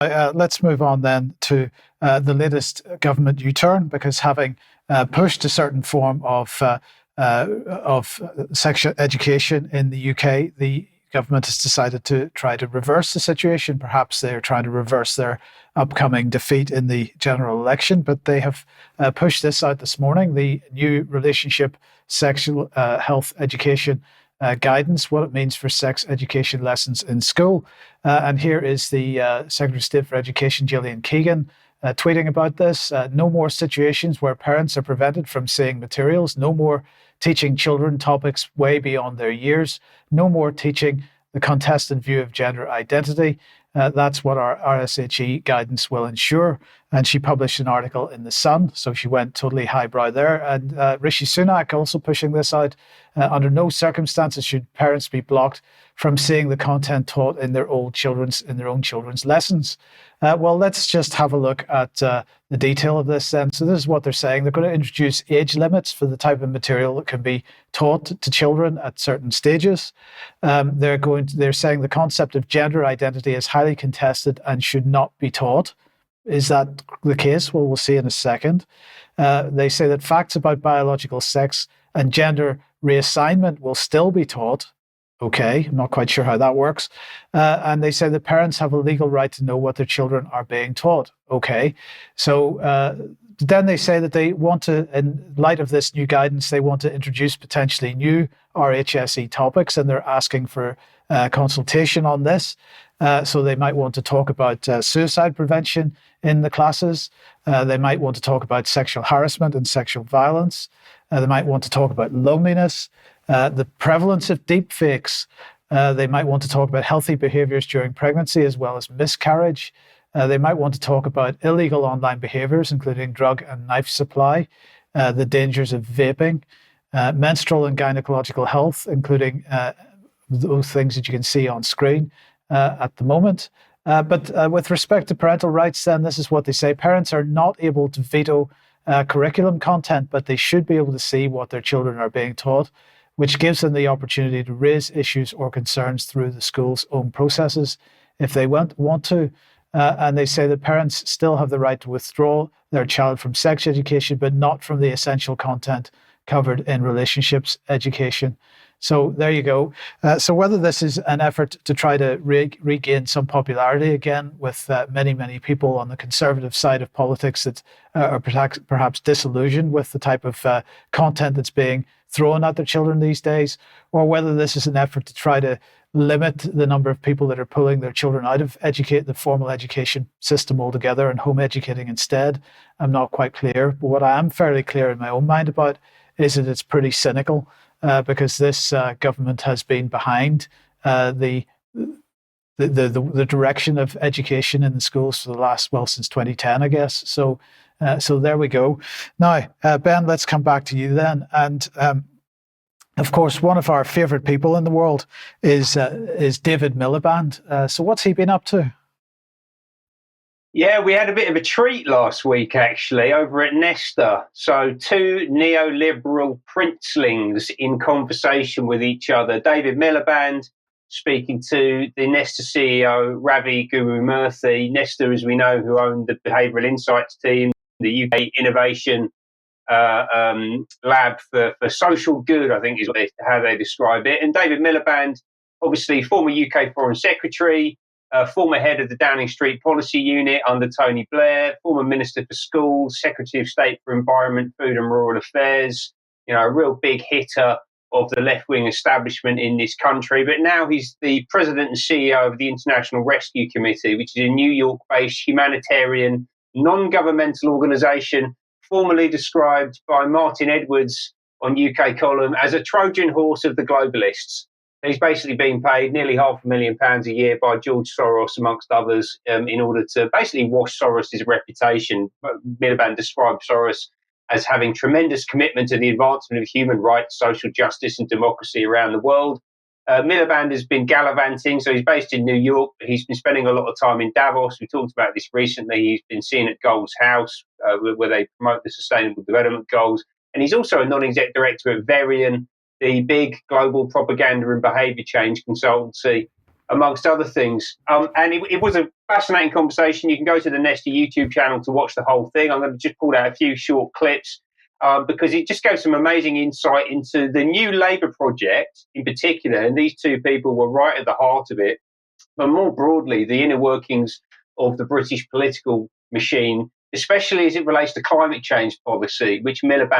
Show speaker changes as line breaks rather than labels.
Let's move on then to the latest government U-turn, because having pushed a certain form of sex education in the UK, the government has decided to try to reverse the situation. Perhaps they're trying to reverse their upcoming defeat in the general election, but they have pushed this out this morning, the new relationship sexual health education guidance, what it means for sex education lessons in school. And here is the Secretary of State for Education, Gillian Keegan, tweeting about this. No more situations where parents are prevented from seeing materials. No more teaching children topics way beyond their years. No more teaching the contested view of gender identity. That's what our RSHE guidance will ensure. And she published an article in The Sun, so she went totally highbrow there. And Rishi Sunak also pushing this out. Under no circumstances should parents be blocked from seeing the content taught in their own children's lessons. Well, let's just have a look at the detail of this then. So this is what they're saying. They're going to introduce age limits for the type of material that can be taught to children at certain stages. They're saying the concept of gender identity is highly contested and should not be taught. Is that the case? Well, we'll see in a second. They say that facts about biological sex and gender reassignment will still be taught. Okay, I'm not quite sure how that works. And they say that parents have a legal right to know what their children are being taught. Okay, so then they say that they want to, in light of this new guidance, they want to introduce potentially new RSHE topics, and they're asking for consultation on this. So they might want to talk about suicide prevention in the classes. They might want to talk about sexual harassment and sexual violence. They might want to talk about loneliness, the prevalence of deep fakes. They might want to talk about healthy behaviors during pregnancy as well as miscarriage. They might want to talk about illegal online behaviors, including drug and knife supply, the dangers of vaping, menstrual and gynecological health, including those things that you can see on screen at the moment. But with respect to parental rights, then this is what they say. Parents are not able to veto curriculum content, but they should be able to see what their children are being taught, which gives them the opportunity to raise issues or concerns through the school's own processes if they want to. And they say that parents still have the right to withdraw their child from sex education, but not from the essential content covered in relationships education. So there you go. So whether this is an effort to try to regain some popularity again with many, many people on the conservative side of politics that are perhaps disillusioned with the type of content that's being thrown at their children these days, or whether this is an effort to try to limit the number of people that are pulling their children out of the formal education system altogether and home educating instead, I'm not quite clear. But what I am fairly clear in my own mind about is that it's pretty cynical. Because this government has been behind the direction of education in the schools for the last, since 2010, I guess. So there we go. Now, Ben, let's come back to you then. And of course, one of our favorite people in the world is David Miliband. So what's he been up to?
Yeah, we had a bit of a treat last week, actually, over at Nesta. So two neoliberal princelings in conversation with each other. David Miliband speaking to the Nesta CEO, Ravi Gurumurthy. Nesta, as we know, who owned the Behavioural Insights team, the UK Innovation Lab for Social Good, I think is how they describe it. And David Miliband, obviously former UK Foreign Secretary, former head of the Downing Street Policy Unit under Tony Blair, former Minister for Schools, Secretary of State for Environment, Food and Rural Affairs, a real big hitter of the left-wing establishment in this country. But now he's the president and CEO of the International Rescue Committee, which is a New York-based humanitarian, non-governmental organisation, formerly described by Martin Edwards on UK Column as a Trojan horse of the globalists. He's basically being paid nearly £500,000 a year by George Soros, amongst others, in order to basically wash Soros' reputation. Miliband described Soros as having tremendous commitment to the advancement of human rights, social justice and democracy around the world. Miliband has been gallivanting, so he's based in New York. He's been spending a lot of time in Davos. We talked about this recently. He's been seen at Gold's House, where they promote the Sustainable Development Goals. And he's also a non-exec director at Verian, the big global propaganda and behaviour change consultancy. amongst other things. And it was a fascinating conversation. You can go to the Nesta YouTube channel to watch the whole thing. I'm going to just pull out a few short clips because it just gave some amazing insight into the new Labour project in particular. And these two people were right at the heart of it. But more broadly, the inner workings of the British political machine, especially as it relates to climate change policy, which Miliband